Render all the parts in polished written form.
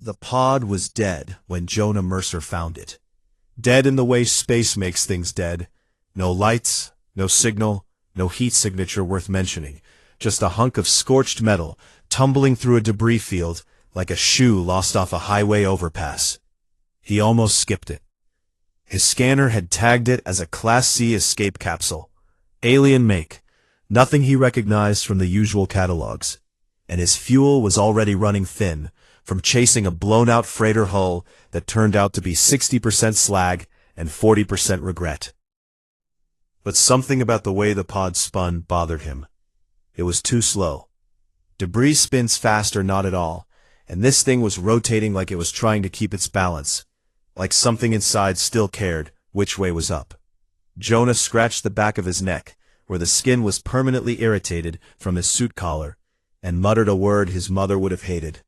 The pod was dead when Jonah Mercer found it. Dead in the way space makes things dead. No lights, no signal, no heat signature worth mentioning. Just a hunk of scorched metal tumbling through a debris field like a shoe lost off a highway overpass. He almost skipped it. His scanner had tagged it as a Class C escape capsule. Alien make. Nothing he recognized from the usual catalogs. And his fuel was already running thin from chasing a blown-out freighter hull that turned out to be 60% slag and 40% regret. But something about the way the pod spun bothered him. It was too slow. Debris spins fast or not at all, and this thing was rotating like it was trying to keep its balance, like something inside still cared which way was up. Jonah scratched the back of his neck, where the skin was permanently irritated from his suit collar, and muttered a word his mother would have hated.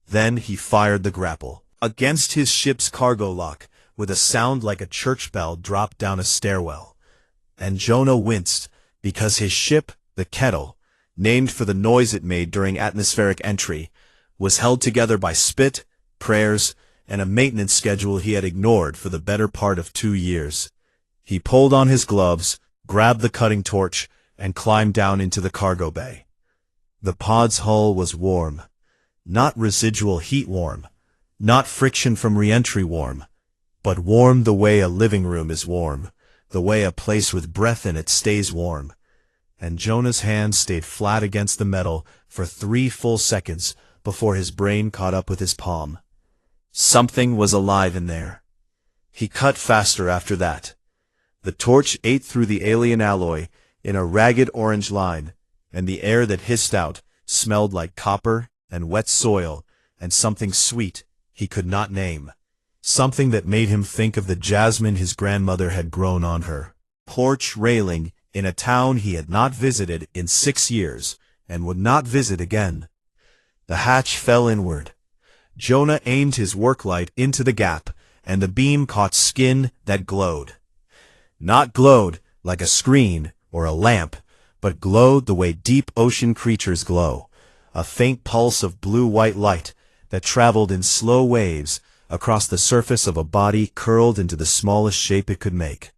Then he fired the grapple against his ship's cargo lock with a sound like a church bell dropped down a stairwell. And Jonah winced because his ship, the Kettle, named for the noise it made during atmospheric entry, was held together by spit, prayers, and a maintenance schedule he had ignored for the better part of 2 years. He pulled on his gloves, grabbed the cutting torch, and climbed down into the cargo bay. The pod's hull was warm. Not residual heat warm, not friction from re-entry warm, but warm the way a living room is warm, the way a place with breath in it stays warm. And Jonah's hand stayed flat against the metal for 3 full seconds before his brain caught up with his palm. Something was alive in there. He cut faster after that. The torch ate through the alien alloy in a ragged orange line, and the air that hissed out smelled like copper and wet soil and something sweet he could not name. Something that made him think of the jasmine his grandmother had grown on her porch railing in a town he had not visited in 6 years and would not visit again. The hatch fell inward. Jonah aimed his work light into the gap, and the beam caught skin that glowed. Not glowed like a screen or a lamp, but glowed the way deep ocean creatures glow, a faint pulse of blue-white light that traveled in slow waves across the surface of a body curled into the smallest shape it could make.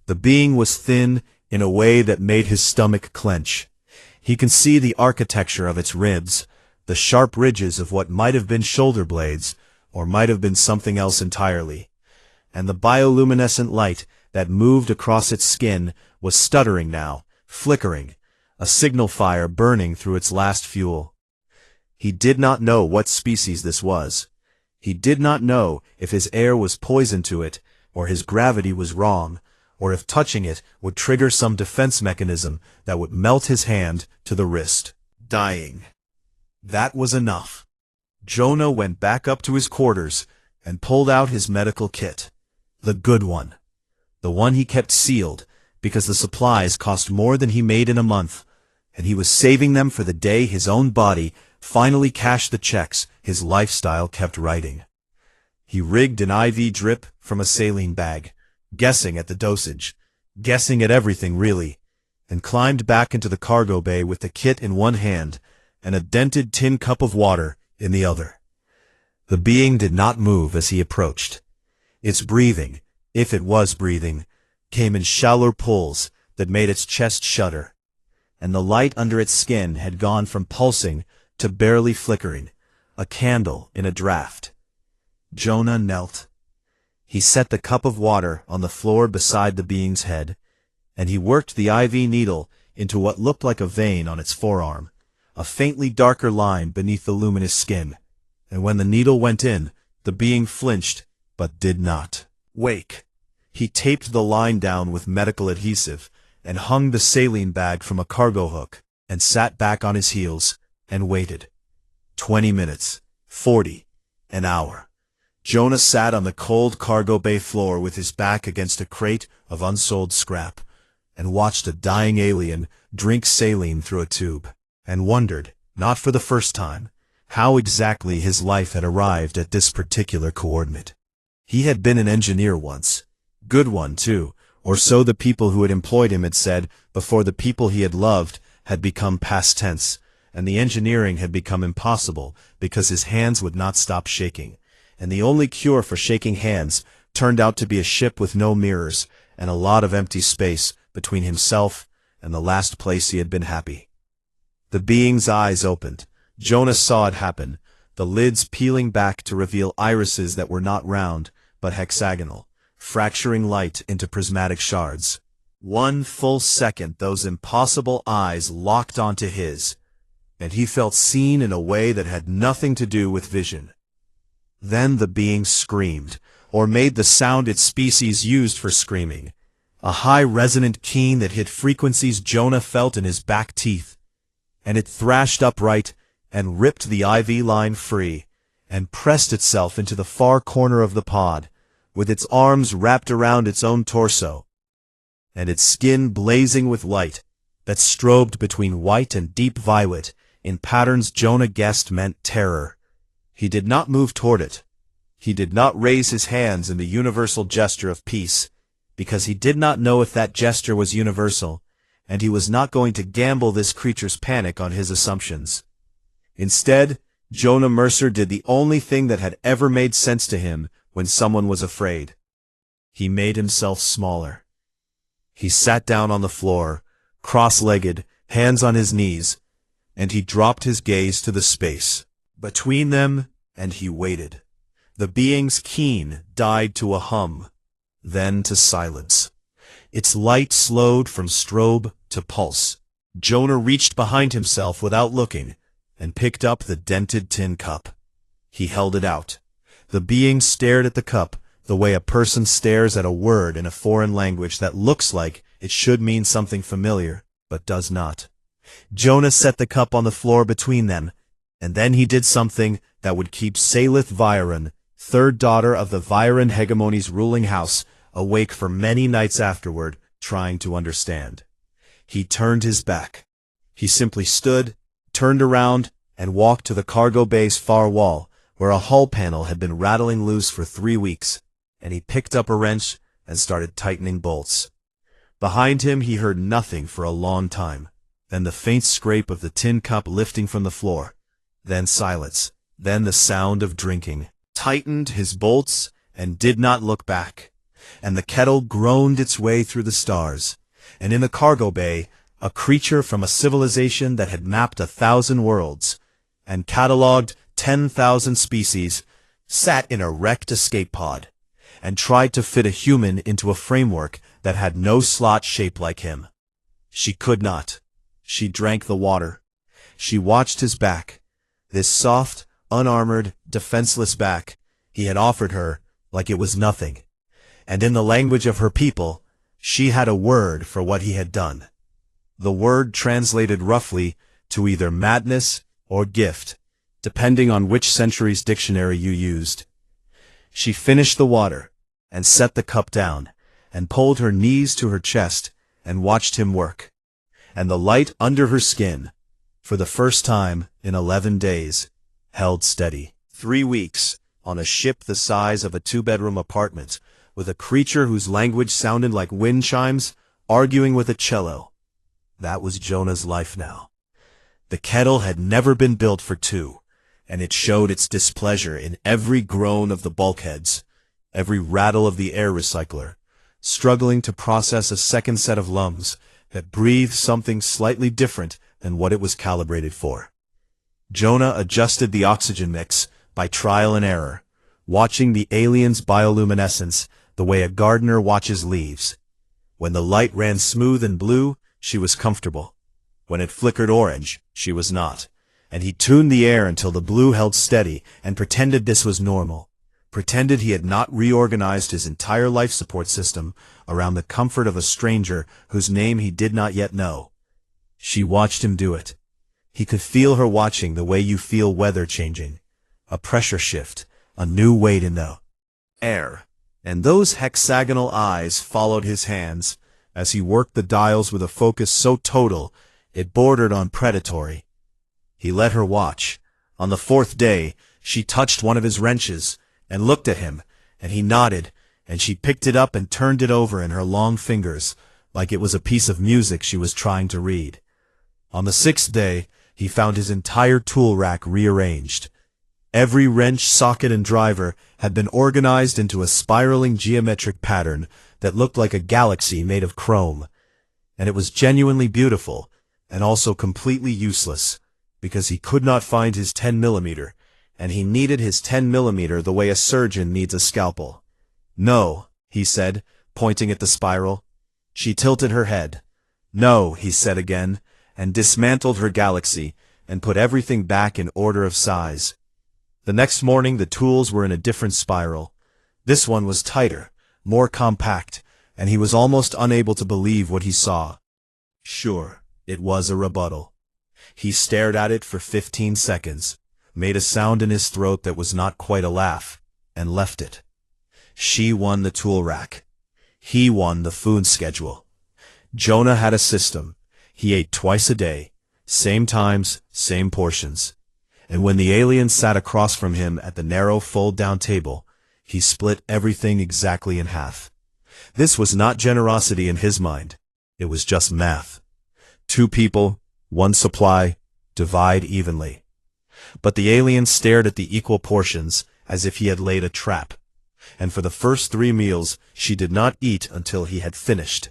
The being was thin in a way that made his stomach clench. He could see the architecture of its ribs, the sharp ridges of what might have been shoulder blades, or might have been something else entirely. And the bioluminescent light that moved across its skin was stuttering now, flickering, a signal fire burning through its last fuel. He did not know what species this was. He did not know if his air was poison to it, or his gravity was wrong, or if touching it would trigger some defense mechanism that would melt his hand to the wrist. Dying. That was enough. Jonah went back up to his quarters and pulled out his medical kit. The good one. The one he kept sealed, because the supplies cost more than he made in a month, and he was saving them for the day his own body finally cashed the checks his lifestyle kept writing. He rigged an IV drip from a saline bag, guessing at the dosage, guessing at everything really, and climbed back into the cargo bay with the kit in one hand and a dented tin cup of water in the other. The being did not move as he approached. Its breathing, if it was breathing, came in shallow pulls that made its chest shudder, and the light under its skin had gone from pulsing to barely flickering, a candle in a draft. Jonah knelt. He set the cup of water on the floor beside the being's head, and he worked the IV needle into what looked like a vein on its forearm, a faintly darker line beneath the luminous skin, and when the needle went in, the being flinched, but did not wake. He taped the line down with medical adhesive, and hung the saline bag from a cargo hook, and sat back on his heels, and waited. 20 minutes, 40, an hour. Jonah sat on the cold cargo bay floor with his back against a crate of unsold scrap, and watched a dying alien drink saline through a tube, and wondered, not for the first time, how exactly his life had arrived at this particular coordinate. He had been an engineer once. Good one, too, or so the people who had employed him had said before the people he had loved had become past tense, and the engineering had become impossible because his hands would not stop shaking. And the only cure for shaking hands turned out to be a ship with no mirrors and a lot of empty space between himself and the last place he had been happy. The being's eyes opened. Jonah saw it happen, the lids peeling back to reveal irises that were not round, but hexagonal, fracturing light into prismatic shards. 1 full second those impossible eyes locked onto his, and he felt seen in a way that had nothing to do with vision. Then the being screamed, or made the sound its species used for screaming, a high resonant keen that hit frequencies Jonah felt in his back teeth, and it thrashed upright and ripped the IV line free, and pressed itself into the far corner of the pod, with its arms wrapped around its own torso, and its skin blazing with light that strobed between white and deep violet in patterns Jonah guessed meant terror. He did not move toward it. He did not raise his hands in the universal gesture of peace, because he did not know if that gesture was universal, and he was not going to gamble this creature's panic on his assumptions. Instead, Jonah Mercer did the only thing that had ever made sense to him when someone was afraid. He made himself smaller. He sat down on the floor, cross-legged, hands on his knees, and he dropped his gaze to the space between them, and he waited. The being's keen died to a hum, then to silence. Its light slowed from strobe to pulse. Jonah reached behind himself without looking, and picked up the dented tin cup. He held it out. The being stared at the cup the way a person stares at a word in a foreign language that looks like it should mean something familiar, but does not. Jonah set the cup on the floor between them, and then he did something that would keep Salith Viren, third daughter of the Viren hegemony's ruling house, awake for many nights afterward, trying to understand. He turned his back. He simply stood, turned around, and walked to the cargo bay's far wall, where a hull panel had been rattling loose for 3 weeks, and he picked up a wrench and started tightening bolts. Behind him he heard nothing for a long time, then the faint scrape of the tin cup lifting from the floor, then silence, then the sound of drinking. Tightened his bolts and did not look back, and the kettle groaned its way through the stars, and in the cargo bay, a creature from a civilization that had mapped 1,000 worlds and catalogued 10,000 species sat in a wrecked escape pod and tried to fit a human into a framework that had no slot shaped like him. She could not. She drank the water. She watched his back, this soft, unarmored, defenseless back he had offered her like it was nothing, and in the language of her people, she had a word for what he had done. The word translated roughly to either madness or gift, depending on which century's dictionary you used. She finished the water, and set the cup down, and pulled her knees to her chest, and watched him work. And the light under her skin, for the first time in 11 days, held steady. 3 weeks, on a ship the size of a 2-bedroom apartment, with a creature whose language sounded like wind chimes, arguing with a cello. That was Jonah's life now. The kettle had never been built for 2, and it showed its displeasure in every groan of the bulkheads, every rattle of the air recycler, struggling to process a second set of lungs that breathed something slightly different than what it was calibrated for. Jonah adjusted the oxygen mix by trial and error, watching the alien's bioluminescence the way a gardener watches leaves. When the light ran smooth and blue, she was comfortable. When it flickered orange, she was not. And he tuned the air until the blue held steady and pretended this was normal. Pretended he had not reorganized his entire life support system around the comfort of a stranger whose name he did not yet know. She watched him do it. He could feel her watching the way you feel weather changing. A pressure shift, a new weight in the air. And those hexagonal eyes followed his hands as he worked the dials with a focus so total it bordered on predatory. He let her watch. On the 4th day, she touched one of his wrenches and looked at him, and he nodded, and she picked it up and turned it over in her long fingers, like it was a piece of music she was trying to read. On the 6th day, he found his entire tool rack rearranged. Every wrench, socket, and driver had been organized into a spiraling geometric pattern that looked like a galaxy made of chrome. And it was genuinely beautiful, and also completely useless, because he could not find his 10mm, and he needed his 10mm the way a surgeon needs a scalpel. "No," he said, pointing at the spiral. She tilted her head. "No," he said again, and dismantled her galaxy, and put everything back in order of size. The next morning the tools were in a different spiral. This one was tighter, more compact, and he was almost unable to believe what he saw. Sure, it was a rebuttal. He stared at it for 15 seconds, made a sound in his throat that was not quite a laugh, and left it. She won the tool rack. He won the food schedule. Jonah had a system. He ate twice a day, same times, same portions. And when the alien sat across from him at the narrow fold-down table, he split everything exactly in half. This was not generosity in his mind. It was just math. 2 people, 1 supply, divide evenly. But the alien stared at the equal portions as if he had laid a trap. And for the first 3 meals, she did not eat until he had finished,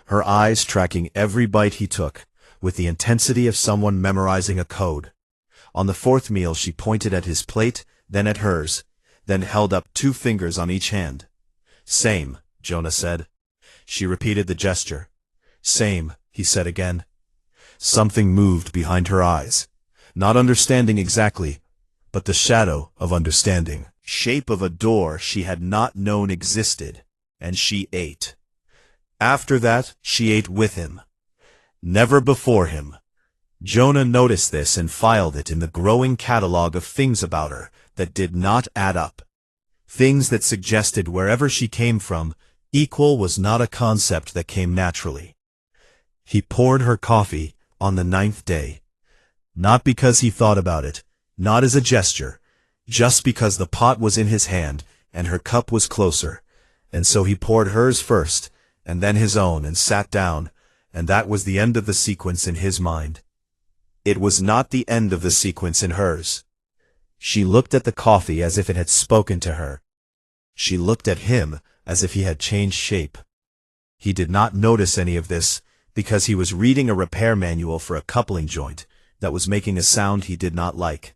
her eyes tracking every bite he took, with the intensity of someone memorizing a code. On the 4th meal she pointed at his plate, then at hers, then held up 2 fingers on each hand. "Same," Jonah said. She repeated the gesture. "Same," he said again. Something moved behind her eyes. Not understanding exactly, but the shadow of understanding. Shape of a door she had not known existed, and she ate. After that, she ate with him. Never before him. Jonah noticed this and filed it in the growing catalog of things about her that did not add up. Things that suggested wherever she came from, equal was not a concept that came naturally. He poured her coffee on the 9th day. Not because he thought about it, not as a gesture, just because the pot was in his hand and her cup was closer, and so he poured hers first, and then his own, and sat down, and that was the end of the sequence in his mind. It was not the end of the sequence in hers. She looked at the coffee as if it had spoken to her. She looked at him as if he had changed shape. He did not notice any of this, because he was reading a repair manual for a coupling joint that was making a sound he did not like.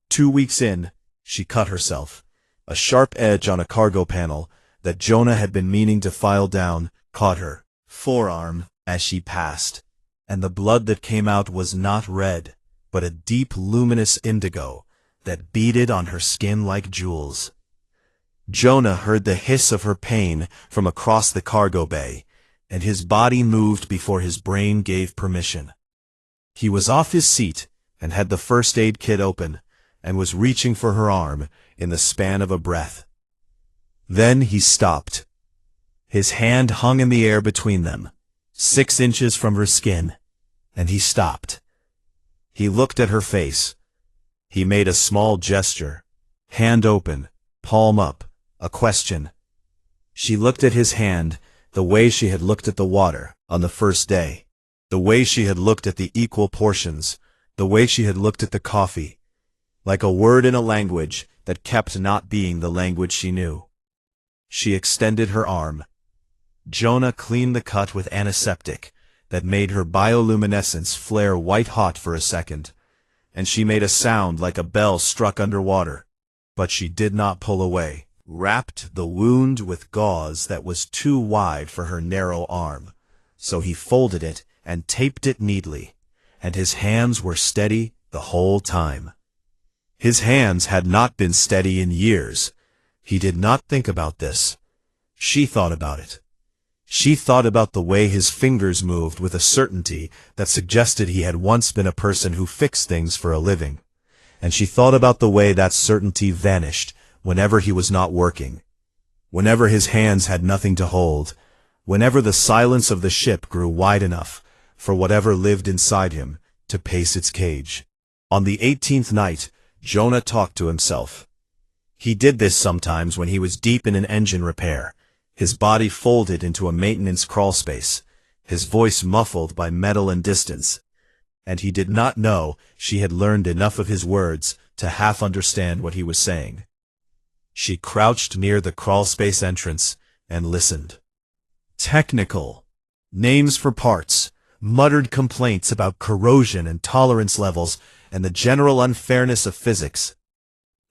2 weeks in, she cut herself. A sharp edge on a cargo panel that Jonah had been meaning to file down caught her forearm as she passed, and the blood that came out was not red, but a deep luminous indigo that beaded on her skin like jewels. Jonah heard the hiss of her pain from across the cargo bay, and his body moved before his brain gave permission. He was off his seat and had the first aid kit open, and was reaching for her arm in the span of a breath. Then he stopped. His hand hung in the air between them, 6 inches from her skin, and he stopped. He looked at her face. He made a small gesture, hand open, palm up, a question. She looked at his hand the way she had looked at the water on the first day, the way she had looked at the equal portions, the way she had looked at the coffee, like a word in a language that kept not being the language she knew. She extended her arm. Jonah cleaned the cut with antiseptic that made her bioluminescence flare white-hot for a second, and she made a sound like a bell struck underwater, but she did not pull away. Wrapped the wound with gauze that was too wide for her narrow arm, so he folded it and taped it neatly, and his hands were steady the whole time. His hands had not been steady in years. He did not think about this. She thought about it. She thought about the way his fingers moved with a certainty that suggested he had once been a person who fixed things for a living. And she thought about the way that certainty vanished whenever he was not working, whenever his hands had nothing to hold, whenever the silence of the ship grew wide enough for whatever lived inside him to pace its cage. On the 18th night, Jonah talked to himself. He did this sometimes when he was deep in an engine repair, his body folded into a maintenance crawlspace, his voice muffled by metal and distance. and he did not know she had learned enough of his words to half understand what he was saying. She crouched near the crawlspace entrance and listened. Technical. Names for parts. Muttered complaints about corrosion and tolerance levels and the general unfairness of physics.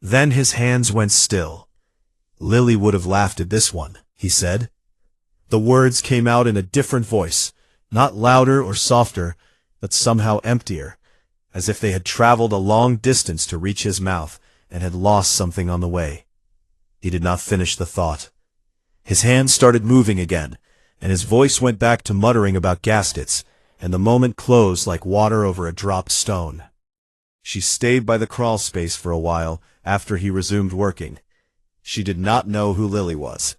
Then his hands went still. Lily would have laughed at this one, he said. The words came out in a different voice, not louder or softer, but somehow emptier, as if they had traveled a long distance to reach his mouth and had lost something on the way. He did not finish the thought. His hands started moving again, and his voice went back to muttering about gaskets, and the moment closed like water over a dropped stone. She stayed by the crawlspace for a while after he resumed working. She did not know who Lily was.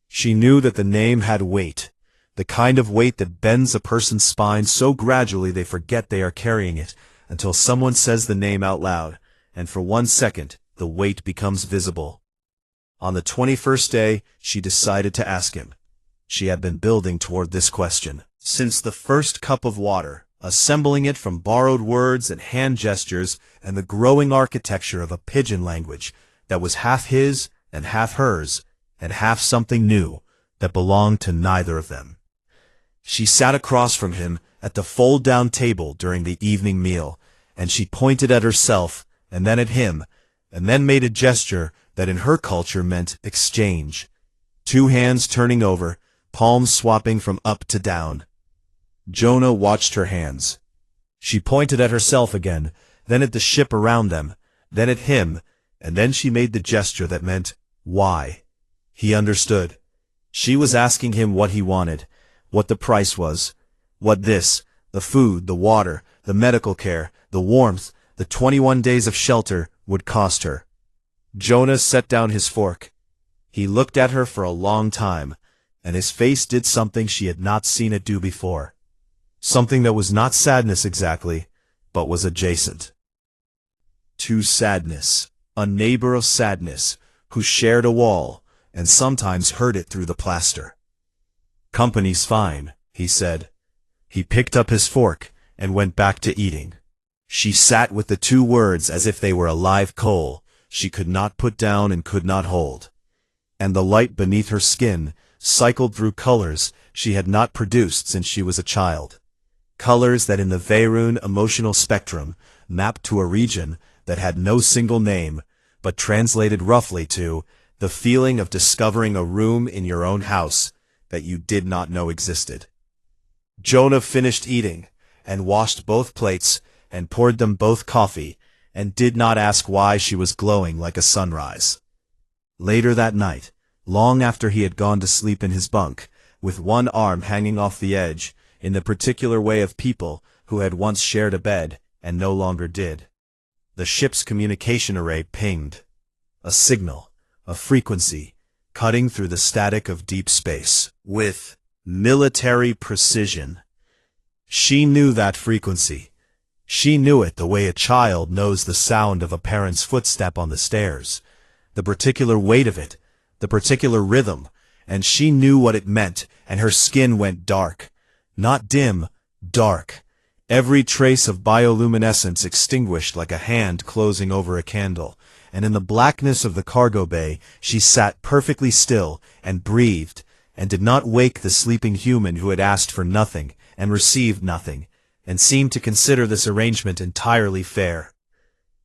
She knew that the name had weight, the kind of weight that bends a person's spine so gradually they forget they are carrying it, until someone says the name out loud, and for 1 second the weight becomes visible. On the 21st day, she decided to ask him. She had been building toward this question since the first cup of water, assembling it from borrowed words and hand gestures and the growing architecture of a pidgin language that was half his and half hers, and half something new that belonged to neither of them. She sat across from him at the fold-down table during the evening meal, and she pointed at herself and then at him, and then made a gesture that in her culture meant exchange. 2 hands turning over, palms swapping from up to down. Jonah watched her hands. She pointed at herself again, then at the ship around them, then at him, and then she made the gesture that meant, why? He understood. She was asking him what he wanted, what the price was, what this, the food, the water, the medical care, the warmth, the 21 days of shelter would cost her. Jonah set down his fork. He looked at her for a long time, and his face did something she had not seen it do before. Something that was not sadness exactly, but was adjacent to sadness, a neighbor of sadness, who shared a wall, and sometimes heard it through the plaster. Company's fine, he said. He picked up his fork and went back to eating. She sat with the 2 words as if they were a live coal she could not put down and could not hold. And the light beneath her skin cycled through colors she had not produced since she was a child. Colors that in the Veyron emotional spectrum mapped to a region that had no single name, but translated roughly to the feeling of discovering a room in your own house that you did not know existed. Jonah finished eating, and washed both plates, and poured them both coffee, and did not ask why she was glowing like a sunrise. Later that night, long after he had gone to sleep in his bunk, with one arm hanging off the edge, in the particular way of people who had once shared a bed and no longer did, the ship's communication array pinged. A signal, a frequency, cutting through the static of deep space, with military precision. She knew that frequency. She knew it the way a child knows the sound of a parent's footstep on the stairs, the particular weight of it, the particular rhythm, and she knew what it meant, and her skin went dark. Not dim, dark. Every trace of bioluminescence extinguished like a hand closing over a candle, and in the blackness of the cargo bay she sat perfectly still and breathed, and did not wake the sleeping human who had asked for nothing and received nothing, and seemed to consider this arrangement entirely fair.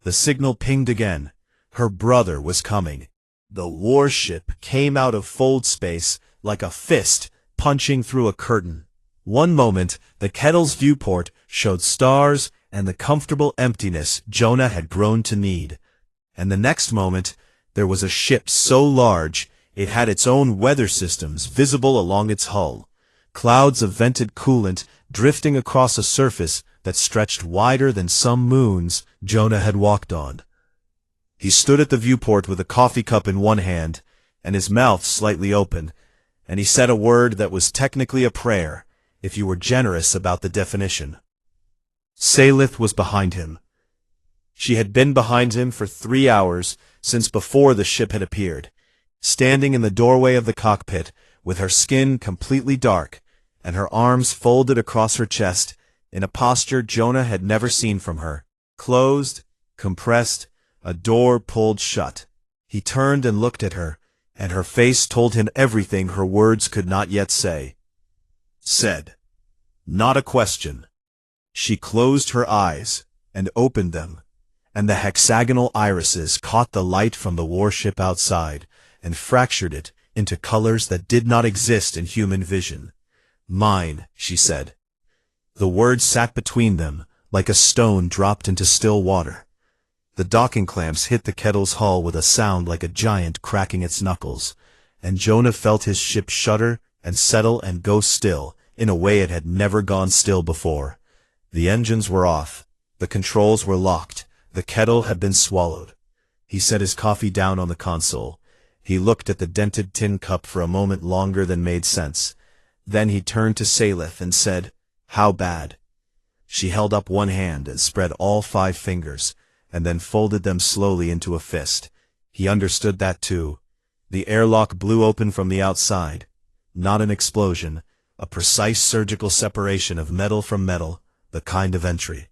The signal pinged again. Her brother was coming. The warship came out of fold space like a fist punching through a curtain. One moment, the kettle's viewport showed stars and the comfortable emptiness Jonah had grown to need. And the next moment, there was a ship so large it had its own weather systems visible along its hull, clouds of vented coolant drifting across a surface that stretched wider than some moons Jonah had walked on. He stood at the viewport with a coffee cup in one hand and his mouth slightly open, and he said a word that was technically a prayer, if you were generous about the definition. Salith was behind him. She had been behind him for 3 hours since before the ship had appeared, standing in the doorway of the cockpit with her skin completely dark and her arms folded across her chest, in a posture Jonah had never seen from her. Closed, compressed, a door pulled shut. He turned and looked at her, and her face told him everything her words could not yet say. Said. Not a question. She closed her eyes, and opened them, and the hexagonal irises caught the light from the warship outside, and fractured it into colors that did not exist in human vision. Mine, she said. The words sat between them, like a stone dropped into still water. The docking clamps hit the kettle's hull with a sound like a giant cracking its knuckles, and Jonah felt his ship shudder and settle and go still in a way it had never gone still before. The engines were off, the controls were locked, the kettle had been swallowed. He set his coffee down on the console. He looked at the dented tin cup for a moment longer than made sense. Then he turned to Salith and said, "How bad?" She held up one hand and spread all 5 fingers, and then folded them slowly into a fist. He understood that too. The airlock blew open from the outside. Not an explosion, a precise surgical separation of metal from metal, the kind of entry.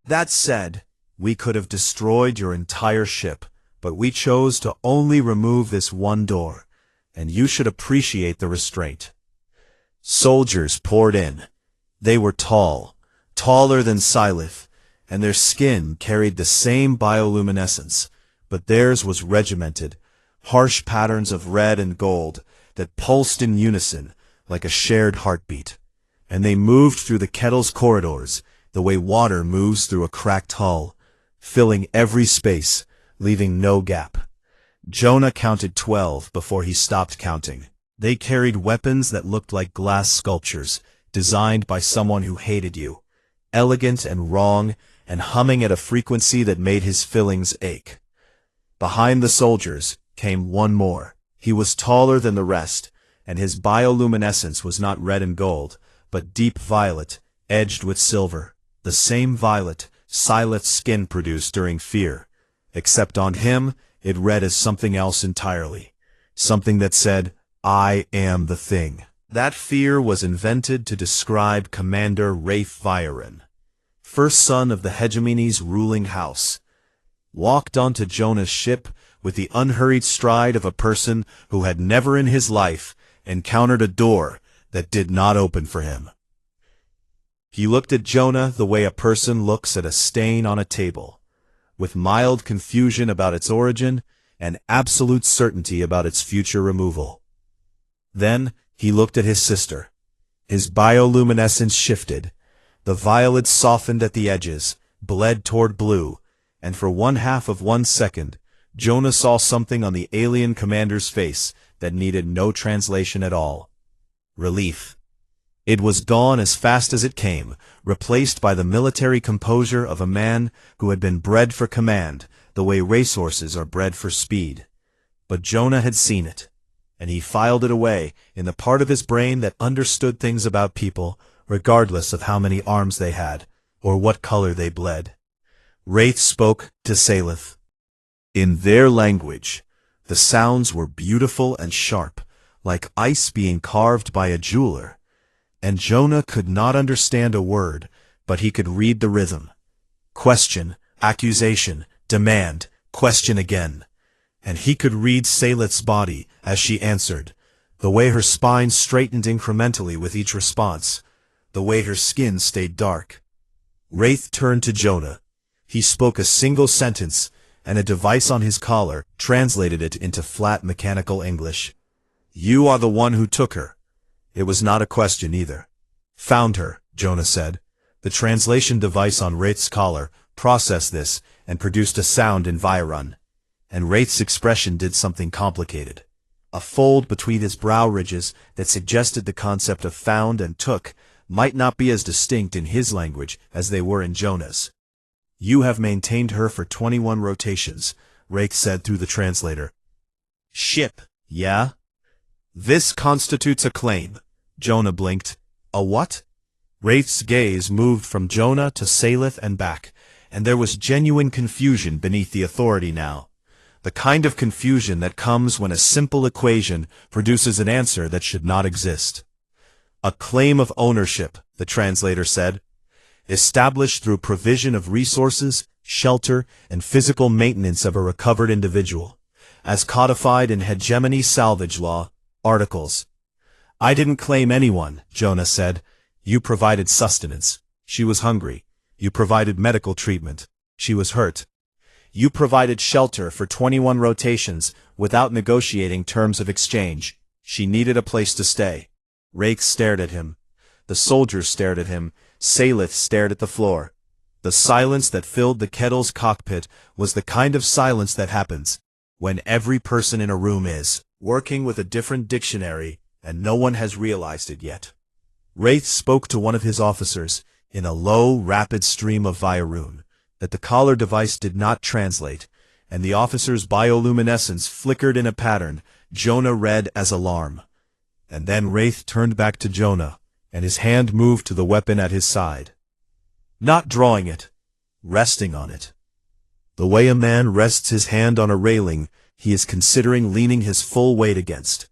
That said, we could have destroyed your entire ship, but we chose to only remove this one door, and you should appreciate the restraint. Soldiers poured in. They were tall, taller than Sylith, and their skin carried the same bioluminescence, but theirs was regimented, harsh patterns of red and gold that pulsed in unison like a shared heartbeat. And they moved through the kettle's corridors the way water moves through a cracked hull, filling every space, leaving no gap. Jonah counted 12 before he stopped counting. They carried weapons that looked like glass sculptures, designed by someone who hated you, elegant and wrong, and humming at a frequency that made his fillings ache. Behind the soldiers came one more. He was taller than the rest, and his bioluminescence was not red and gold, but deep violet, edged with silver, the same violet Syleth's skin produced during fear, except on him it read as something else entirely, something that said, "I am the thing." That fear was invented to describe Commander Rafe Viren, first son of the Hegemony's ruling house, walked onto Jonah's ship with the unhurried stride of a person who had never in his life encountered a door that did not open for him. He looked at Jonah the way a person looks at a stain on a table, with mild confusion about its origin and absolute certainty about its future removal. Then he looked at his sister. His bioluminescence shifted. The violet softened at the edges, bled toward blue, and for 1/2 of 1 second, Jonah saw something on the alien commander's face that needed no translation at all. Relief. It was gone as fast as it came, replaced by the military composure of a man who had been bred for command, the way racehorses are bred for speed. But Jonah had seen it, and he filed it away in the part of his brain that understood things about people, regardless of how many arms they had, or what color they bled. Wraith spoke to Salith. In their language, the sounds were beautiful and sharp, like ice being carved by a jeweler. And Jonah could not understand a word, but he could read the rhythm. Question, accusation, demand, question again. And he could read Salith's body as she answered, the way her spine straightened incrementally with each response, the way her skin stayed dark. Wraith turned to Jonah. He spoke a single sentence, and a device on his collar translated it into flat mechanical English. "You are the one who took her." It was not a question either. "Found her," Jonah said. The translation device on Wraith's collar processed this and produced a sound in Viren. And Wraith's expression did something complicated. A fold between his brow ridges that suggested the concept of found and took might not be as distinct in his language as they were in Jonah's. "You have maintained her for 21 rotations," Wraith said through the translator. "Ship, yeah? This constitutes a claim." Jonah blinked. "A what?" Wraith's gaze moved from Jonah to Salith and back, and there was genuine confusion beneath the authority now. The kind of confusion that comes when a simple equation produces an answer that should not exist. "A claim of ownership," the translator said. established through provision of resources, shelter, and physical maintenance of a recovered individual, as codified in hegemony salvage law, articles. I didn't claim anyone, Jonah said. You provided sustenance. She was hungry. You provided medical treatment. She was hurt. You provided shelter for 21 rotations without negotiating terms of exchange. She needed a place to stay. Wraith stared at him. The soldiers stared at him. Salith stared at the floor. The silence that filled the kettle's cockpit was the kind of silence that happens when every person in a room is working with a different dictionary and no one has realized it yet. Wraith spoke to one of his officers in a low, rapid stream of Virun that the collar device did not translate, and the officer's bioluminescence flickered in a pattern Jonah read as alarm. And then Wraith turned back to Jonah, and his hand moved to the weapon at his side. Not drawing it, resting on it. The way a man rests his hand on a railing he is considering leaning his full weight against.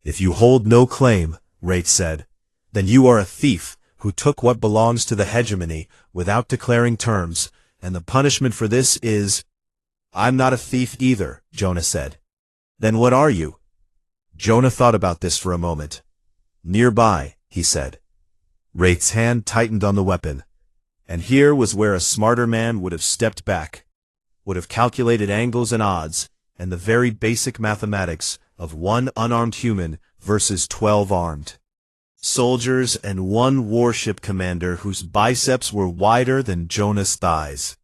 If you hold no claim, Wraith said, then you are a thief who took what belongs to the hegemony without declaring terms, and the punishment for this is— I'm not a thief either, Jonah said. Then what are you? Jonah thought about this for a moment. Nearby, he said. Wraith's hand tightened on the weapon. And here was where a smarter man would have stepped back, would have calculated angles and odds, and the very basic mathematics of 1 unarmed human versus 12 armed soldiers and 1 warship commander whose biceps were wider than Jonah's thighs.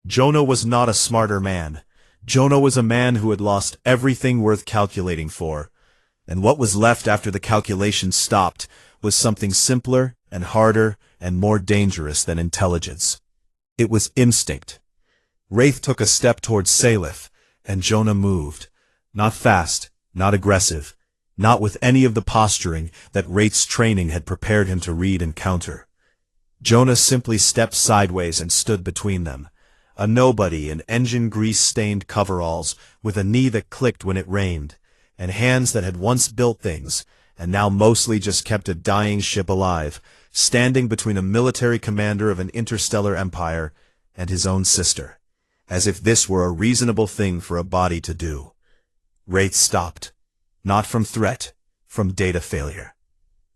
Jonah was not a smarter man. Jonah was a man who had lost everything worth calculating for, and what was left after the calculation stopped was something simpler and harder and more dangerous than intelligence. It was instinct. Wraith took a step towards Salith, and Jonah moved. Not fast, not aggressive, not with any of the posturing that Wraith's training had prepared him to read and counter. Jonah simply stepped sideways and stood between them, a nobody in engine grease-stained coveralls with a knee that clicked when it rained, and hands that had once built things, and now mostly just kept a dying ship alive, standing between a military commander of an interstellar empire and his own sister, as if this were a reasonable thing for a body to do. Wraith stopped. Not from threat, from data failure.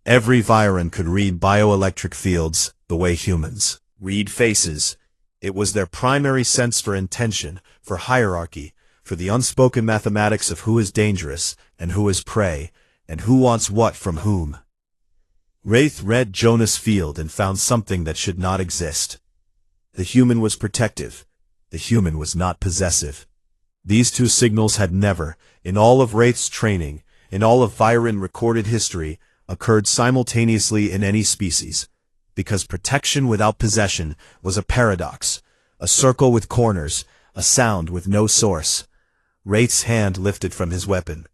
Every Viren could read bioelectric fields the way humans read faces. It was their primary sense for intention, for hierarchy, for the unspoken mathematics of who is dangerous and who is prey, and who wants what from whom. Wraith read Jonah's field and found something that should not exist. The human was protective. The human was not possessive. These two signals had never, in all of Wraith's training, in all of Viren recorded history, occurred simultaneously in any species, because protection without possession was a paradox, a circle with corners, a sound with no source. Wraith's hand lifted from his weapon,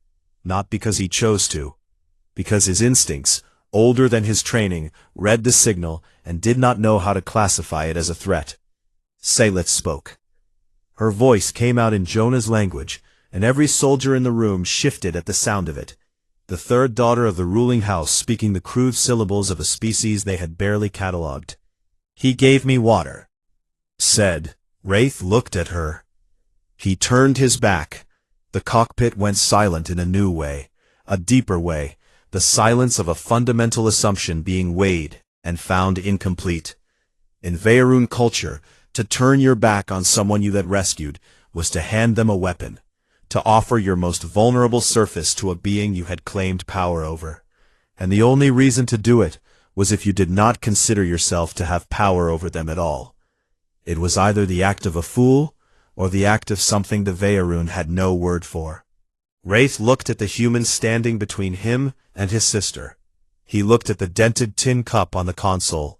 not because he chose to, because his instincts, older than his training, read the signal and did not know how to classify it as a threat. Salith spoke. Her voice came out in Jonah's language, and every soldier in the room shifted at the sound of it. The third daughter of the ruling house speaking the crude syllables of a species they had barely catalogued. He gave me water, said. Wraith looked at her. He turned his back. The cockpit went silent in a new way, a deeper way, the silence of a fundamental assumption being weighed and found incomplete. In Virun culture, to turn your back on someone you had rescued was to hand them a weapon, to offer your most vulnerable surface to a being you had claimed power over. And the only reason to do it was if you did not consider yourself to have power over them at all. It was either the act of a fool or the act of something the Virun had no word for. Wraith looked at the human standing between him and his sister. He looked at the dented tin cup on the console.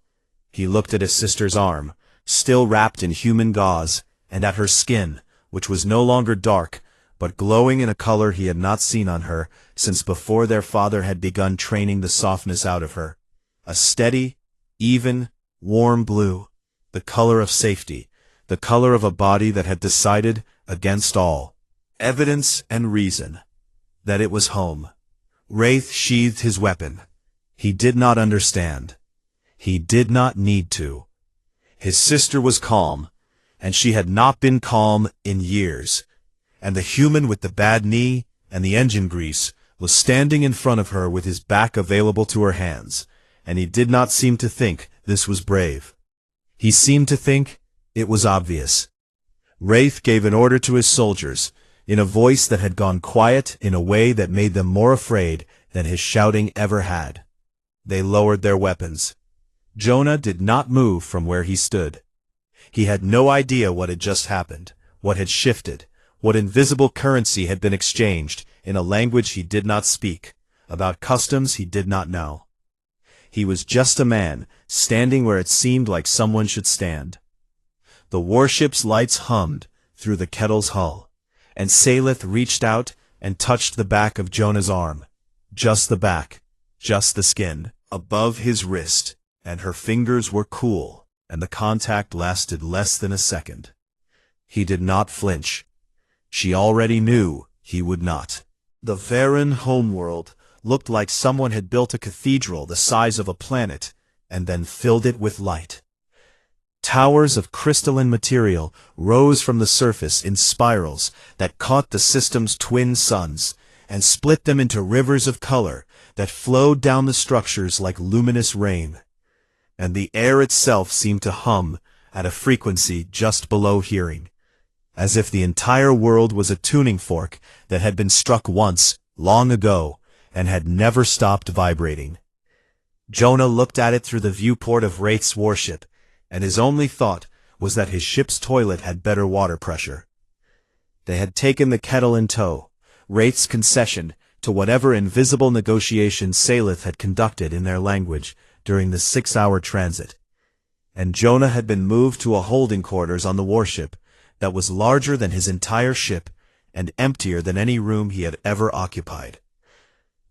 He looked at his sister's arm, still wrapped in human gauze, and at her skin, which was no longer dark, but glowing in a color he had not seen on her since before their father had begun training the softness out of her. A steady, even, warm blue, the color of safety, the color of a body that had decided, against all evidence and reason, that it was home. Wraith sheathed his weapon. He did not understand. He did not need to. His sister was calm, and she had not been calm in years, and the human with the bad knee and the engine grease was standing in front of her with his back available to her hands, and he did not seem to think this was brave. He seemed to think it was obvious. Wraith gave an order to his soldiers, in a voice that had gone quiet in a way that made them more afraid than his shouting ever had. They lowered their weapons. Jonah did not move from where he stood. He had no idea what had just happened, what had shifted, what invisible currency had been exchanged in a language he did not speak, about customs he did not know. He was just a man, standing where it seemed like someone should stand. The warship's lights hummed through the kettle's hull, and Salith reached out and touched the back of Jonah's arm. Just the back, just the skin, above his wrist, and her fingers were cool, and the contact lasted less than a second. He did not flinch. She already knew he would not. The Varen homeworld looked like someone had built a cathedral the size of a planet, and then filled it with light. Towers of crystalline material rose from the surface in spirals that caught the system's twin suns, and split them into rivers of color that flowed down the structures like luminous rain. And the air itself seemed to hum at a frequency just below hearing, as if the entire world was a tuning fork that had been struck once, long ago, and had never stopped vibrating. Jonah looked at it through the viewport of Wraith's warship, and his only thought was that his ship's toilet had better water pressure. They had taken the kettle in tow, Wraith's concession to whatever invisible negotiations Salith had conducted in their language during the 6-hour transit, and Jonah had been moved to a holding quarters on the warship that was larger than his entire ship and emptier than any room he had ever occupied.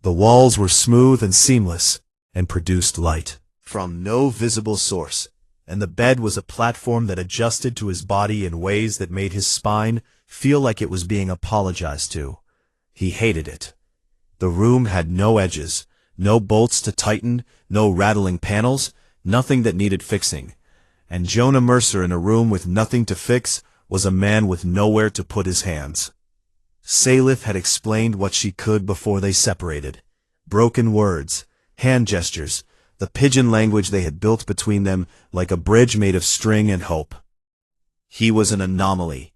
The walls were smooth and seamless, and produced light from no visible source, and the bed was a platform that adjusted to his body in ways that made his spine feel like it was being apologized to. He hated it. The room had no edges, no bolts to tighten, no rattling panels, nothing that needed fixing. And Jonah Mercer in a room with nothing to fix was a man with nowhere to put his hands. Salith had explained what she could before they separated. Broken words, hand gestures, the pigeon language they had built between them like a bridge made of string and hope. He was an anomaly.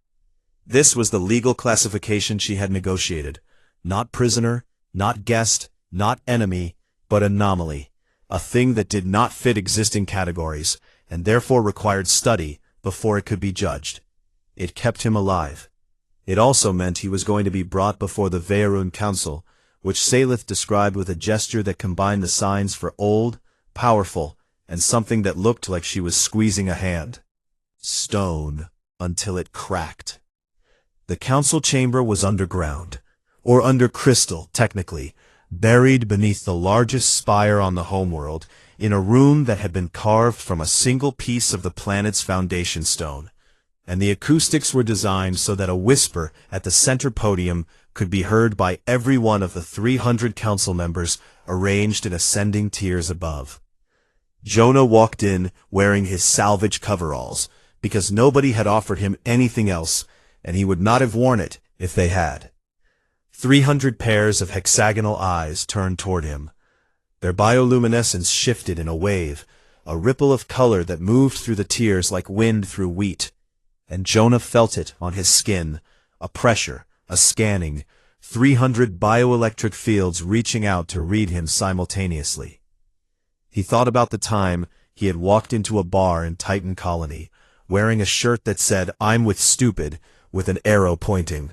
This was the legal classification she had negotiated. Not prisoner, not guest, not enemy, but anomaly. A thing that did not fit existing categories, and therefore required study before it could be judged. It kept him alive. It also meant he was going to be brought before the Ve'erun Council, which Salith described with a gesture that combined the signs for old, powerful, and something that looked like she was squeezing a hand. Stone, until it cracked. The council chamber was underground, or under crystal, technically, buried beneath the largest spire on the homeworld, in a room that had been carved from a single piece of the planet's foundation stone, and the acoustics were designed so that a whisper at the center podium could be heard by every one of the 300 council members arranged in ascending tiers above. Jonah walked in wearing his salvage coveralls, because nobody had offered him anything else, and he would not have worn it if they had. 300 pairs of hexagonal eyes turned toward him. Their bioluminescence shifted in a wave, a ripple of color that moved through the tiers like wind through wheat, and Jonah felt it on his skin, a pressure, a scanning, 300 bioelectric fields reaching out to read him simultaneously. He thought about the time he had walked into a bar in Titan Colony, wearing a shirt that said, "I'm with stupid," with an arrow pointing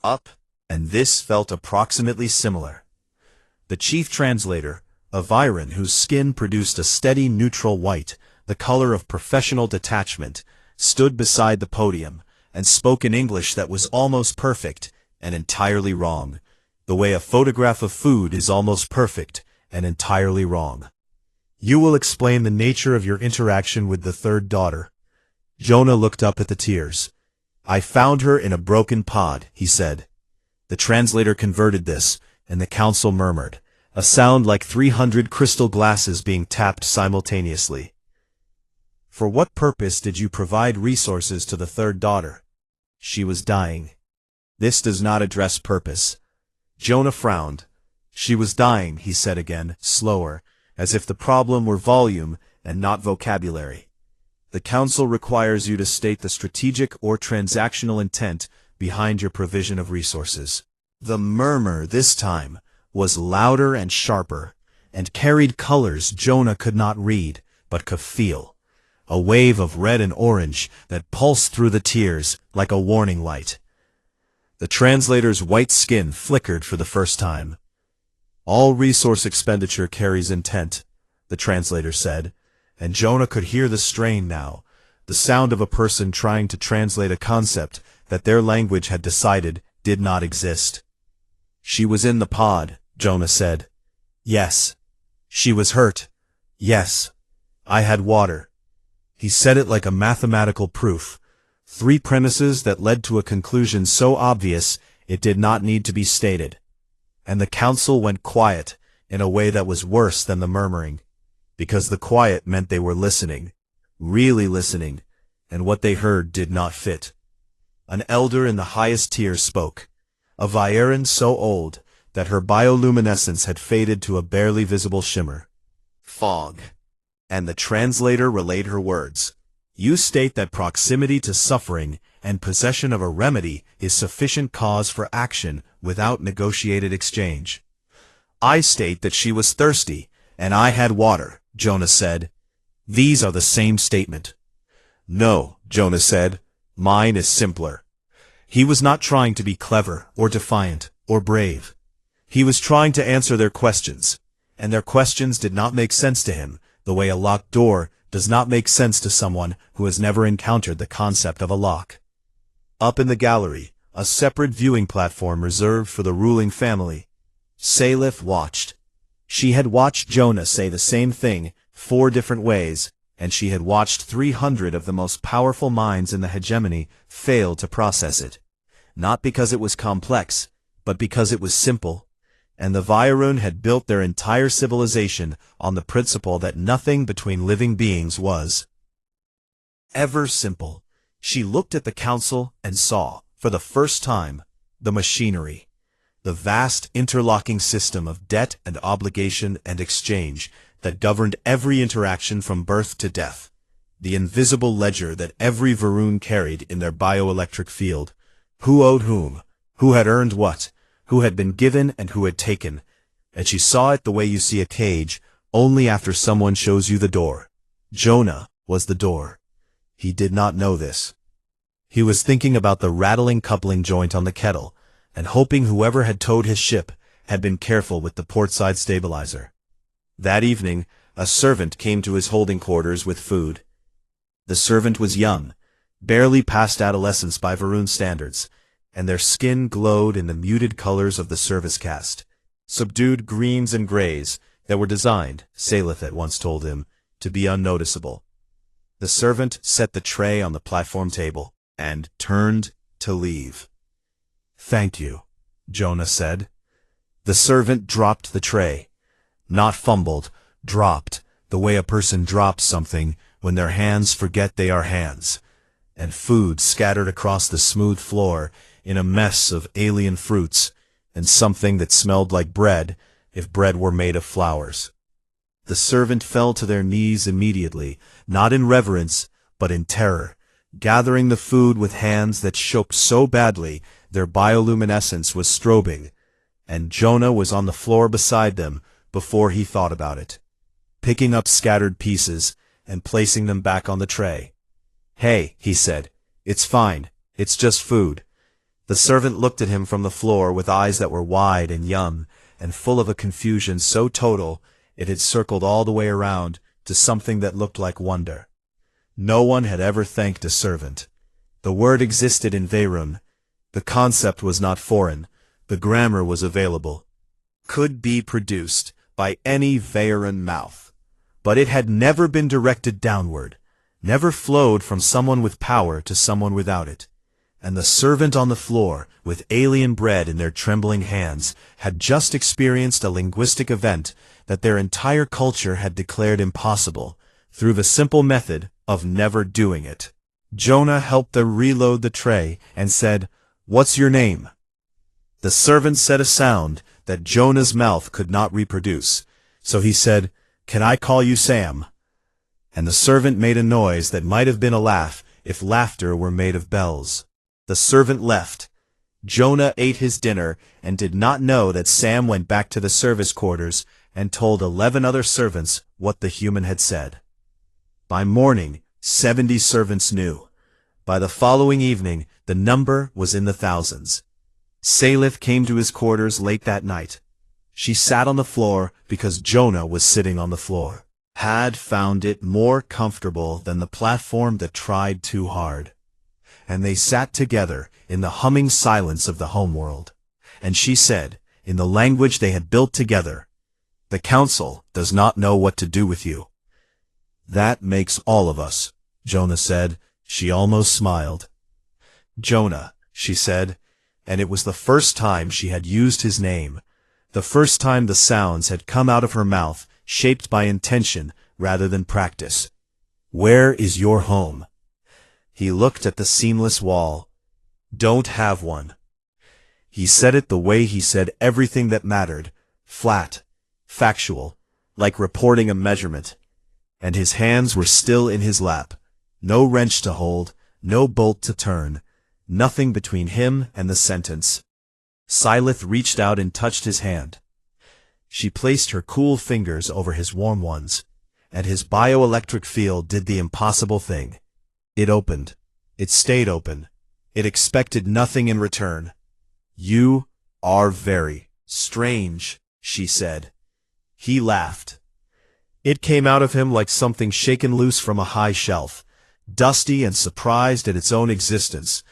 up, and this felt approximately similar. The chief translator, a Viren whose skin produced a steady neutral white, the color of professional detachment, stood beside the podium and spoke in English that was almost perfect and entirely wrong, the way a photograph of food is almost perfect and entirely wrong. "You will explain the nature of your interaction with the third daughter." Jonah looked up at the tiers. "I found her in a broken pod," he said. The translator converted this, and the council murmured, a sound like 300 crystal glasses being tapped simultaneously. For what purpose did you provide resources to the third daughter? She was dying. This does not address purpose. Jonah frowned. She was dying, he said again, slower, as if the problem were volume and not vocabulary. The council requires you to state the strategic or transactional intent behind your provision of resources. The murmur this time was louder and sharper, and carried colors Jonah could not read, but could feel. A wave of red and orange that pulsed through the tears like a warning light. The translator's white skin flickered for the first time. All resource expenditure carries intent, the translator said, and Jonah could hear the strain now, the sound of a person trying to translate a concept that their language had decided did not exist. She was in the pod, Jonah said. Yes. She was hurt. Yes. I had water. He said it like a mathematical proof. 3 premises that led to a conclusion so obvious it did not need to be stated. And the council went quiet in a way that was worse than the murmuring, because the quiet meant they were listening, really listening, and what they heard did not fit. An elder in the highest tier spoke, a Vieran so old that her bioluminescence had faded to a barely visible shimmer. Fog. And the translator relayed her words. You state that proximity to suffering and possession of a remedy is sufficient cause for action without negotiated exchange. I state that she was thirsty, and I had water, Jonah said. These are the same statement. No, Jonah said. Mine is simpler. He was not trying to be clever or defiant or brave. He was trying to answer their questions, and their questions did not make sense to him, the way a locked door does not make sense to someone who has never encountered the concept of a lock. Up in the gallery, a separate viewing platform reserved for the ruling family, Salif watched. She had watched Jonah say the same thing 4 different ways, and she had watched 300 of the most powerful minds in the hegemony fail to process it. Not because it was complex, but because it was simple. And the Vieran had built their entire civilization on the principle that nothing between living beings was ever simple. She looked at the council and saw, for the first time, the machinery, the vast interlocking system of debt and obligation and exchange that governed every interaction from birth to death, the invisible ledger that every Varun carried in their bioelectric field, who owed whom, who had earned what, who had been given and who had taken, and she saw it the way you see a cage, only after someone shows you the door. Jonah was the door. He did not know this. He was thinking about the rattling coupling joint on the kettle, and hoping whoever had towed his ship had been careful with the portside stabilizer. That evening, a servant came to his holding quarters with food. The servant was young, barely past adolescence by Varun standards, and their skin glowed in the muted colors of the service caste, subdued greens and grays that were designed, Salith had once told him, to be unnoticeable. The servant set the tray on the platform table and turned to leave. Thank you, Jonah said. The servant dropped the tray. Not fumbled, dropped, the way a person drops something when their hands forget they are hands, and food scattered across the smooth floor in a mess of alien fruits, and something that smelled like bread if bread were made of flowers. The servant fell to their knees immediately, not in reverence, but in terror, gathering the food with hands that shook so badly their bioluminescence was strobing, and Jonah was on the floor beside them before he thought about it, picking up scattered pieces and placing them back on the tray. Hey, he said, it's fine, it's just food. The servant looked at him from the floor with eyes that were wide and young, and full of a confusion so total it had circled all the way around to something that looked like wonder. No one had ever thanked a servant. The word existed in Veyron. The concept was not foreign. The grammar was available. Could be produced by any Veyron mouth. But it had never been directed downward, never flowed from someone with power to someone without it. and the servant on the floor, with alien bread in their trembling hands, had just experienced a linguistic event that their entire culture had declared impossible, through the simple method of never doing it. Jonah helped them reload the tray and said, "What's your name?" The servant said a sound that Jonah's mouth could not reproduce, so he said, "Can I call you Sam?" And the servant made a noise that might have been a laugh if laughter were made of bells. The servant left. Jonah ate his dinner and did not know that Sam went back to the service quarters and told 11 other servants what the human had said. By morning, 70 servants knew. By the following evening, the number was in the thousands. Salith came to his quarters late that night. She sat on the floor because Jonah was sitting on the floor. Had found it more comfortable than the platform that tried too hard. And they sat together in the humming silence of the homeworld. And she said, in the language they had built together, "The council does not know what to do with you." "That makes all of us," Jonah said. She almost smiled. "Jonah," she said, and it was the first time she had used his name, the first time the sounds had come out of her mouth, shaped by intention rather than practice. "Where is your home?" He looked at the seamless wall. "Don't have one." He said it the way he said everything that mattered, flat, factual, like reporting a measurement. And his hands were still in his lap. No wrench to hold, no bolt to turn, nothing between him and the sentence. Sylith reached out and touched his hand. She placed her cool fingers over his warm ones, and his bioelectric field did the impossible thing. It opened. It stayed open. It expected nothing in return. "You are very strange," she said. He laughed. It came out of him like something shaken loose from a high shelf, dusty and surprised at its own existence,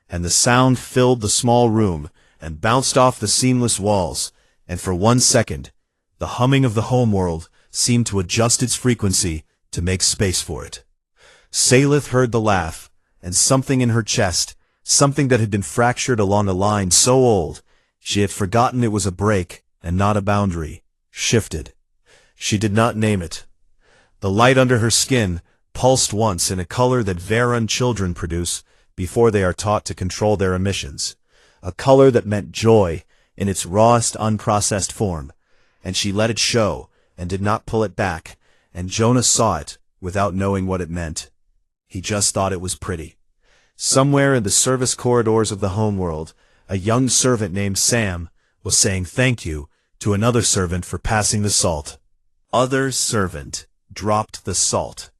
and the sound filled the small room and bounced off the seamless walls, and for 1 second, the humming of the homeworld seemed to adjust its frequency to make space for it. Salith heard the laugh, and something in her chest, something that had been fractured along a line so old, she had forgotten it was a break and not a boundary, shifted. She did not name it. The light under her skin pulsed once in a color that Varun children produce before they are taught to control their emissions, a color that meant joy in its rawest unprocessed form, and she let it show and did not pull it back, and Jonah saw it without knowing what it meant. He just thought it was pretty. Somewhere in the service corridors of the homeworld, a young servant named Sam was saying thank you to another servant for passing the salt. Other servant dropped the salt,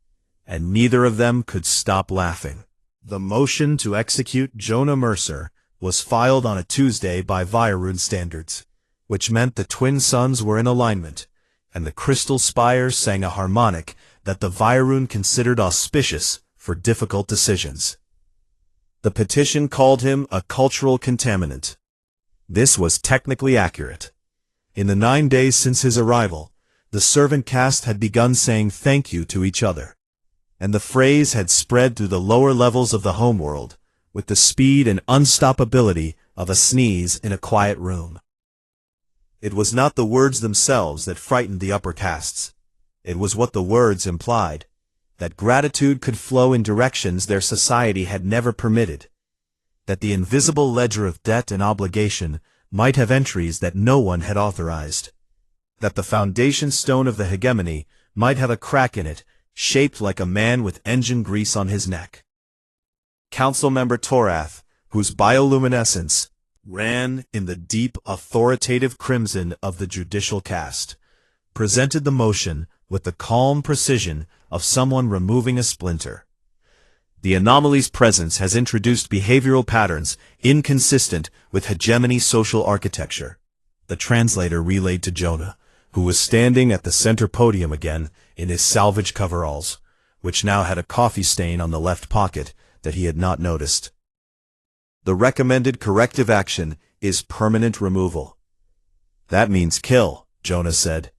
and neither of them could stop laughing. The motion to execute Jonah Mercer was filed on a Tuesday by Virun standards, which meant the twin suns were in alignment, and the crystal spires sang a harmonic that the Virun considered auspicious for difficult decisions. The petition called him a cultural contaminant. This was technically accurate. In the 9 days since his arrival, the servant caste had begun saying thank you to each other, and the phrase had spread through the lower levels of the homeworld with the speed and unstoppability of a sneeze in a quiet room. It was not the words themselves that frightened the upper castes. It was what the words implied, that gratitude could flow in directions their society had never permitted, that the invisible ledger of debt and obligation might have entries that no one had authorized, that the foundation stone of the hegemony might have a crack in it, shaped like a man with engine grease on his neck. Councilmember Torath, whose bioluminescence ran in the deep authoritative crimson of the judicial caste, presented the motion with the calm precision of someone removing a splinter. The anomaly's presence has introduced behavioral patterns inconsistent with hegemony social architecture, the translator relayed to Jonah, who was standing at the center podium again in his salvage coveralls, which now had a coffee stain on the left pocket that he had not noticed. The recommended corrective action is permanent removal. That means kill, Jonah said.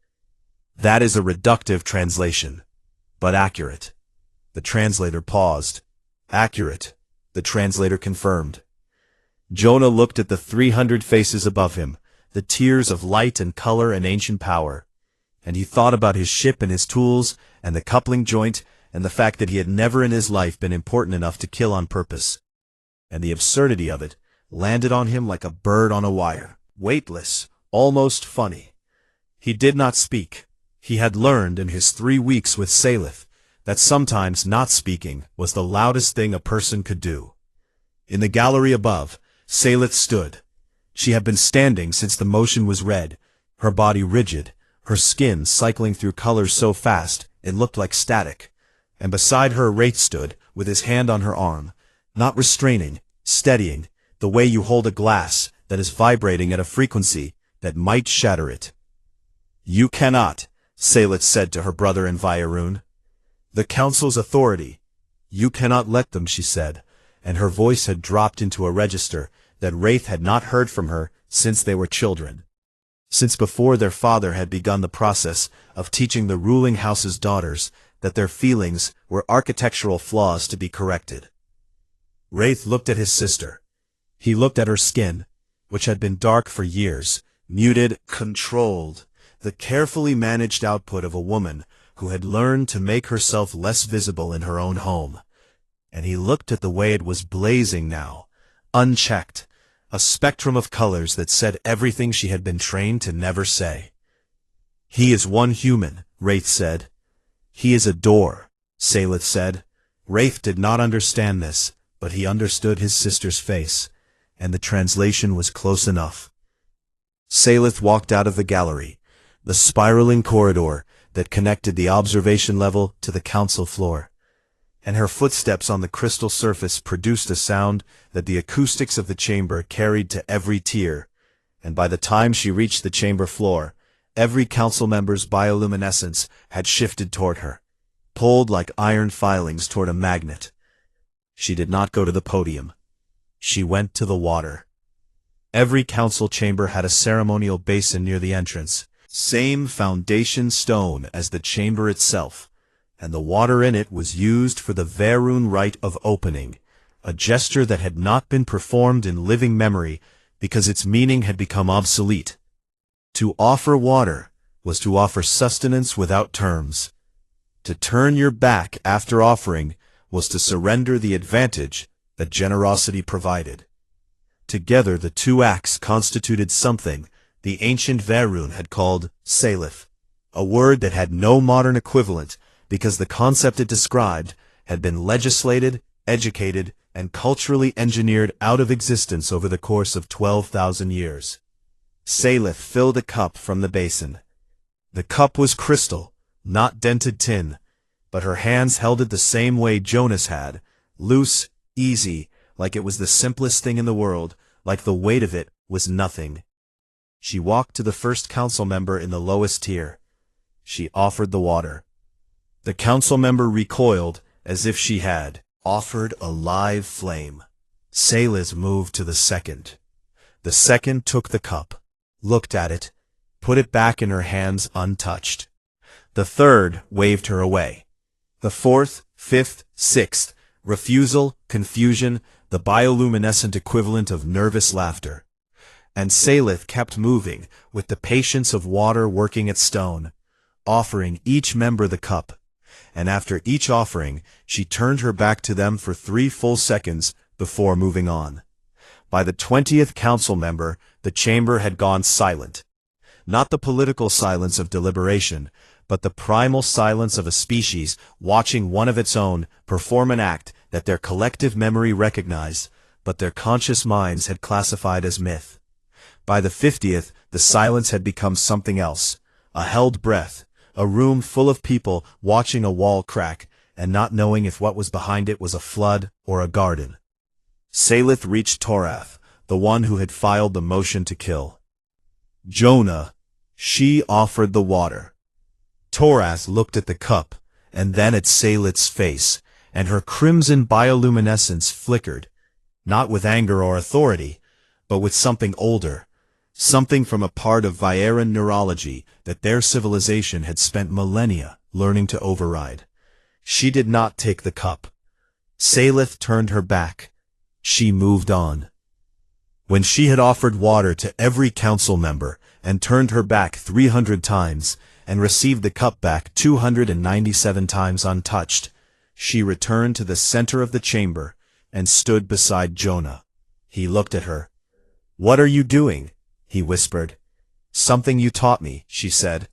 That is a reductive translation, but accurate. The translator paused. Accurate, the translator confirmed. Jonah looked at the 300 faces above him, the tiers of light and color and ancient power, and he thought about his ship and his tools, and the coupling joint, and the fact that he had never in his life been important enough to kill on purpose. And the absurdity of it landed on him like a bird on a wire, weightless, almost funny. He did not speak. He had learned in his 3 weeks with Salith that sometimes not speaking was the loudest thing a person could do. In the gallery above, Salith stood. She had been standing since the motion was read, her body rigid, her skin cycling through colors so fast it looked like static, and beside her Wraith stood, with his hand on her arm, not restraining, steadying, the way you hold a glass that is vibrating at a frequency that might shatter it. "You cannot," Salith said to her brother in Vairun. "The Council's authority. You cannot let them," she said, and her voice had dropped into a register that Wraith had not heard from her since they were children. Since before their father had begun the process of teaching the ruling house's daughters that their feelings were architectural flaws to be corrected. Wraith looked at his sister. He looked at her skin, which had been dark for years, muted, controlled, the carefully managed output of a woman who had learned to make herself less visible in her own home. And he looked at the way it was blazing now, unchecked, a spectrum of colors that said everything she had been trained to never say. "He is one human," Wraith said. "He is a door," Salith said. Wraith did not understand this, but he understood his sister's face, and the translation was close enough. Salith walked out of the gallery, the spiraling corridor that connected the observation level to the council floor, and her footsteps on the crystal surface produced a sound that the acoustics of the chamber carried to every tier, and by the time she reached the chamber floor, every council member's bioluminescence had shifted toward her, pulled like iron filings toward a magnet. She did not go to the podium. She went to the water. Every council chamber had a ceremonial basin near the entrance, same foundation stone as the chamber itself, and the water in it was used for the Vairun rite of opening, a gesture that had not been performed in living memory because its meaning had become obsolete. To offer water was to offer sustenance without terms. To turn your back after offering was to surrender the advantage that generosity provided. Together the two acts constituted something the ancient Vairun had called Salith, a word that had no modern equivalent because the concept it described had been legislated, educated, and culturally engineered out of existence over the course of 12,000 years. Salith filled a cup from the basin. The cup was crystal, not dented tin, but her hands held it the same way Jonas had, loose, easy, like it was the simplest thing in the world, like the weight of it was nothing. She walked to the first council member in the lowest tier. She offered the water. The council member recoiled as if she had offered a live flame. Salith moved to the second. The second took the cup, looked at it, put it back in her hands untouched. The third waved her away. The fourth, fifth, sixth, refusal, confusion, the bioluminescent equivalent of nervous laughter. And Salith kept moving, with the patience of water working at stone, offering each member the cup. And after each offering, she turned her back to them for 3 full seconds before moving on. By the 20th council member, the chamber had gone silent. Not the political silence of deliberation, but the primal silence of a species watching one of its own perform an act that their collective memory recognized, but their conscious minds had classified as myth. By the 50th, the silence had become something else, a held breath, a room full of people watching a wall crack and not knowing if what was behind it was a flood or a garden. Salith reached Torath, the one who had filed the motion to kill. Jonah, she offered the water. Torath looked at the cup, and then at Salith's face, and her crimson bioluminescence flickered, not with anger or authority, but with something older, something from a part of Vairun neurology that their civilization had spent millennia learning to override. She did not take the cup. Salith turned her back, She moved on. When she had offered water to every council member and turned her back 300 times and received the cup back 297 times untouched, she returned to the center of the chamber and stood beside Jonah. He looked at her. "What are you doing?" he whispered. "Something you taught me," she said.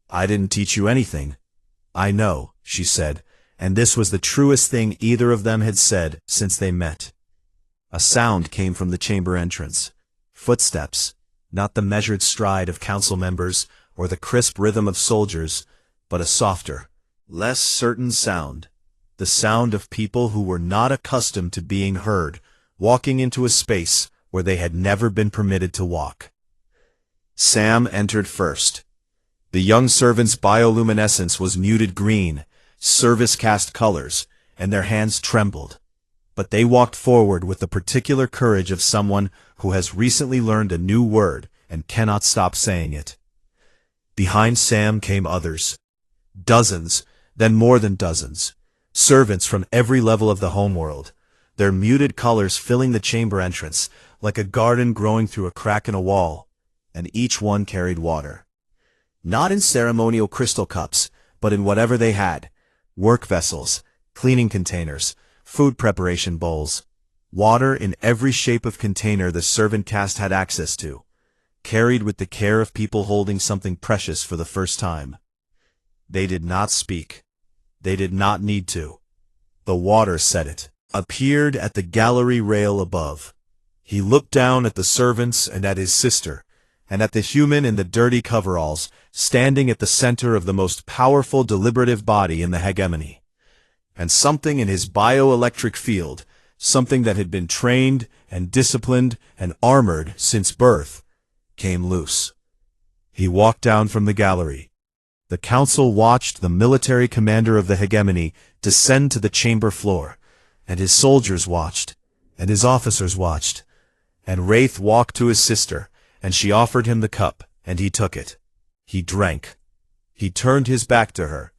"I didn't teach you anything." "I know," she said, and this was the truest thing either of them had said since they met. A sound came from the chamber entrance. Footsteps, not the measured stride of council members or the crisp rhythm of soldiers, but a softer, less certain sound. The sound of people who were not accustomed to being heard, walking into a space where they had never been permitted to walk. Sam entered first. The young servant's bioluminescence was muted green, service-cast colors, and their hands trembled. But they walked forward with the particular courage of someone who has recently learned a new word and cannot stop saying it. Behind Sam came others. Dozens, then more than dozens. Servants from every level of the homeworld, their muted colors filling the chamber entrance like a garden growing through a crack in a wall, and each one carried water. Not in ceremonial crystal cups, but in whatever they had: work vessels, cleaning containers, food preparation bowls. Water in every shape of container the servant caste had access to, carried with the care of people holding something precious for the first time. They did not speak. They did not need to. The water said it. Appeared at the gallery rail above. He looked down at the servants and at his sister, and at the human in the dirty coveralls, standing at the center of the most powerful deliberative body in the hegemony. And something in his bioelectric field, something that had been trained and disciplined and armored since birth, came loose. He walked down from the gallery. The council watched the military commander of the hegemony descend to the chamber floor, and his soldiers watched, and his officers watched. And Wraith walked to his sister, and she offered him the cup, and he took it. He drank. He turned his back to her.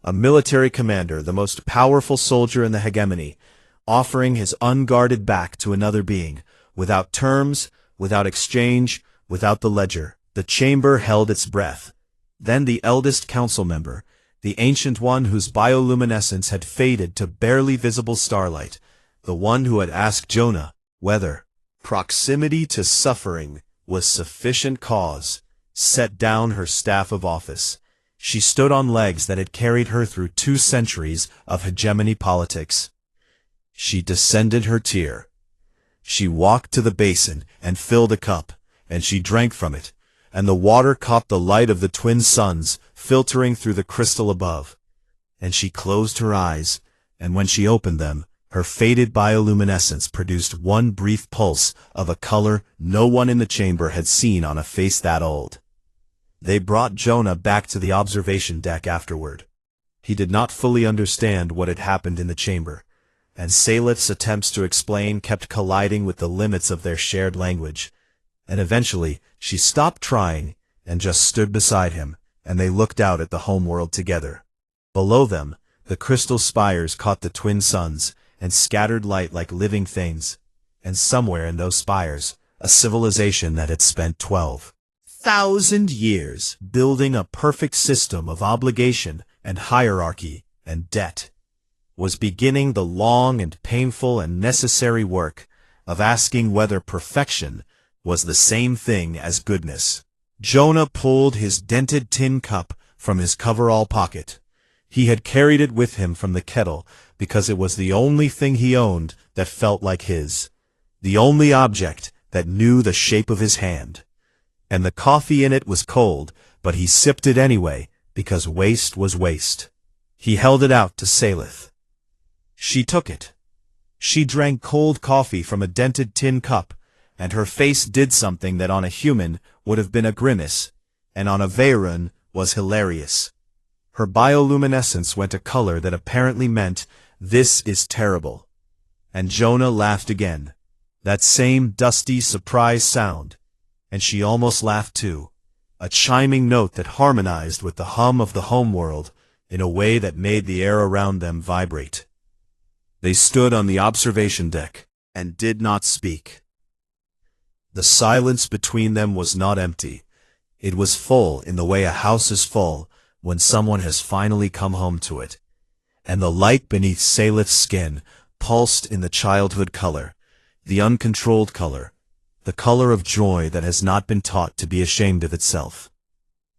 A military commander, the most powerful soldier in the hegemony, offering his unguarded back to another being, without terms, without exchange, without the ledger. The chamber held its breath. Then the eldest council member, the ancient one whose bioluminescence had faded to barely visible starlight, the one who had asked Jonah whether proximity to suffering was sufficient cause, set down her staff of office. She stood on legs that had carried her through 2 centuries of hegemony politics. She descended her tier. She walked to the basin and filled a cup, and she drank from it, and the water caught the light of the twin suns filtering through the crystal above. And she closed her eyes, and when she opened them, her faded bioluminescence produced one brief pulse of a color no one in the chamber had seen on a face that old. They brought Jonah back to the observation deck afterward. He did not fully understand what had happened in the chamber, and Salith's attempts to explain kept colliding with the limits of their shared language. And eventually, she stopped trying and just stood beside him, and they looked out at the homeworld together. Below them, the crystal spires caught the twin suns and scattered light like living things, and somewhere in those spires, a civilization that had spent 12,000 years building a perfect system of obligation and hierarchy and debt, was beginning the long and painful and necessary work of asking whether perfection was the same thing as goodness. Jonah pulled his dented tin cup from his coverall pocket. He had carried it with him from the kettle because it was the only thing he owned that felt like his, the only object that knew the shape of his hand. And the coffee in it was cold, but he sipped it anyway because waste was waste. He held it out to Salith. She took it. She drank cold coffee from a dented tin cup, and her face did something that on a human would have been a grimace, and on a Veyron was hilarious. Her bioluminescence went a color that apparently meant, "This is terrible." And Jonah laughed again, that same dusty surprise sound, and she almost laughed too, a chiming note that harmonized with the hum of the homeworld in a way that made the air around them vibrate. They stood on the observation deck. and did not speak. The silence between them was not empty. It was full in the way a house is full when someone has finally come home to it. And the light beneath Salith's skin pulsed in the childhood color, the uncontrolled color, the color of joy that has not been taught to be ashamed of itself.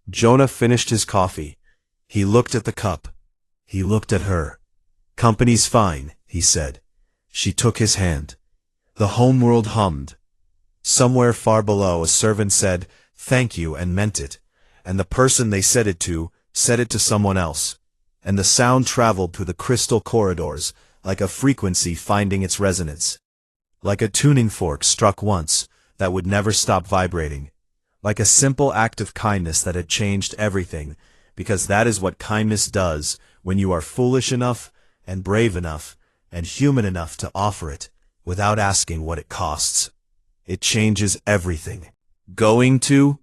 Jonah finished his coffee. He looked at the cup. He looked at her. "Company's fine," he said. She took his hand. The homeworld hummed. Somewhere far below a servant said, "Thank you," and meant it, and the person they said it to someone else, and the sound traveled through the crystal corridors like a frequency finding its resonance. Like a tuning fork struck once that would never stop vibrating. Like a simple act of kindness that had changed everything, because that is what kindness does when you are foolish enough and brave enough and human enough to offer it without asking what it costs. It changes everything. Going to